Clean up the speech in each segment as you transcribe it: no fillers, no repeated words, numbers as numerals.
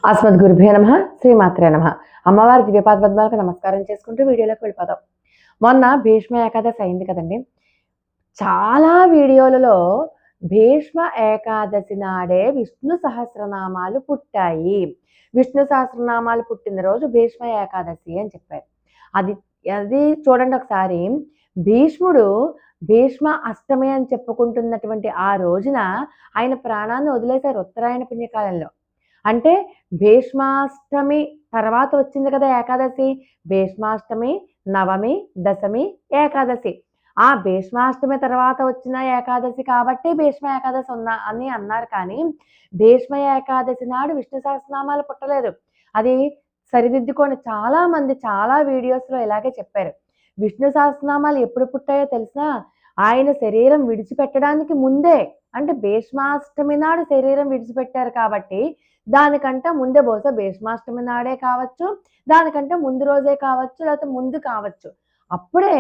అస్మద్గురుభ్యో నమః శ్రీమాత్రే నమః. అమ్మవారి దివ్యపాద పద్మాలకు నమస్కారం చేసుకుంటూ వీడియోలోకి వెళ్ళిపోదాం. మొన్న భీష్మ ఏకాదశి అయింది కదండి. చాలా వీడియోలలో భీష్మ ఏకాదశి నాడే విష్ణు సహస్రనామాలు పుట్టాయి, విష్ణు సహస్రనామాలు పుట్టిన రోజు భీష్మ ఏకాదశి అని చెప్పారు. అది అది చూడండి ఒకసారి. భీష్ముడు భీష్మ అష్టమి అని చెప్పుకుంటున్నటువంటి ఆ రోజున ఆయన ప్రాణాన్ని వదిలేశారు ఉత్తరాయణ పుణ్యకాలంలో. అంటే భీష్మాష్టమి తర్వాత వచ్చింది కదా ఏకాదశి. భీష్మాష్టమి, నవమి, దశమి, ఏకాదశి. ఆ భీష్మాష్టమి తర్వాత వచ్చిన ఏకాదశి కాబట్టి భీష్మ ఏకాదశి అని అన్నారు. కానీ భీష్మ ఏకాదశి నాడు విష్ణు సహస్రనామాలు పుట్టలేదు. అది సరిదిద్దుకొని చాలా మంది చాలా వీడియోస్లో ఇలాగే చెప్పారు. విష్ణు సహస్రనామాలు ఎప్పుడు పుట్టాయో తెలిసినా ఆయన శరీరం విడిచిపెట్టడానికి ముందే, అంటే భీష్మాష్టమి నాడు శరీరం విడిచిపెట్టారు కాబట్టి దానికంటే ముందే బహుశా భీష్మాష్టమి నాడే కావచ్చు, దానికంటే ముందు రోజే కావచ్చు, లేకపోతే ముందు కావచ్చు. అప్పుడే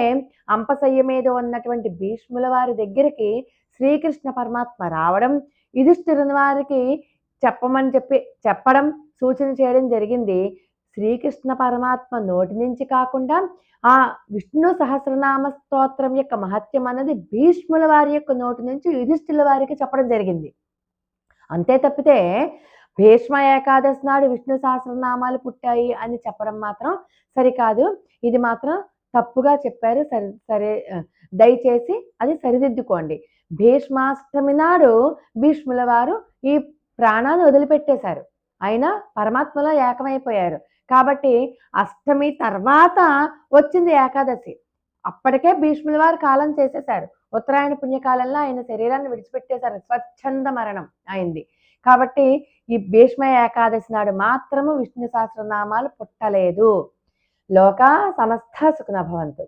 అంపశయ్య మీద ఉన్నటువంటి భీష్ముల వారి దగ్గరికి శ్రీకృష్ణ పరమాత్మ రావడం, యుధిష్ఠిరుని వారికి చెప్పమని చెప్పడం, సూచన చేయడం జరిగింది. శ్రీకృష్ణ పరమాత్మ నోటి నుంచి కాకుండా ఆ విష్ణు సహస్రనామ స్తోత్రం యొక్క మహత్యం అన్నది భీష్ముల వారి యొక్క నోటి నుంచి యుధిష్ఠిరుల వారికి చెప్పడం జరిగింది. అంతే తప్పితే భీష్మ ఏకాదశి నాడు విష్ణు సహస్రనామాలు పుట్టాయి అని చెప్పడం మాత్రం సరికాదు. ఇది మాత్రం తప్పుగా చెప్పారు. సరే, దయచేసి అది సరిదిద్దుకోండి. భీష్మాష్టమి నాడు భీష్ముల వారు ఈ ప్రాణాన్ని వదిలిపెట్టేశారు. ఆయన పరమాత్మలో ఏకమైపోయారు. కాబట్టి అష్టమి తర్వాత వచ్చింది ఏకాదశి. అప్పటికే భీష్ముల వారు కాలం చేసేశారు. ఉత్తరాయణ పుణ్యకాలంలో ఆయన శరీరాన్ని విడిచిపెట్టేశారు. స్వచ్ఛంద మరణం అయింది. కాబట్టి ఈ భీష్మ ఏకాదశి నాడు మాత్రము విష్ణు సహస్రనామాలు పుట్టలేదు. లోకా సమస్త సుఖినో భవంతు.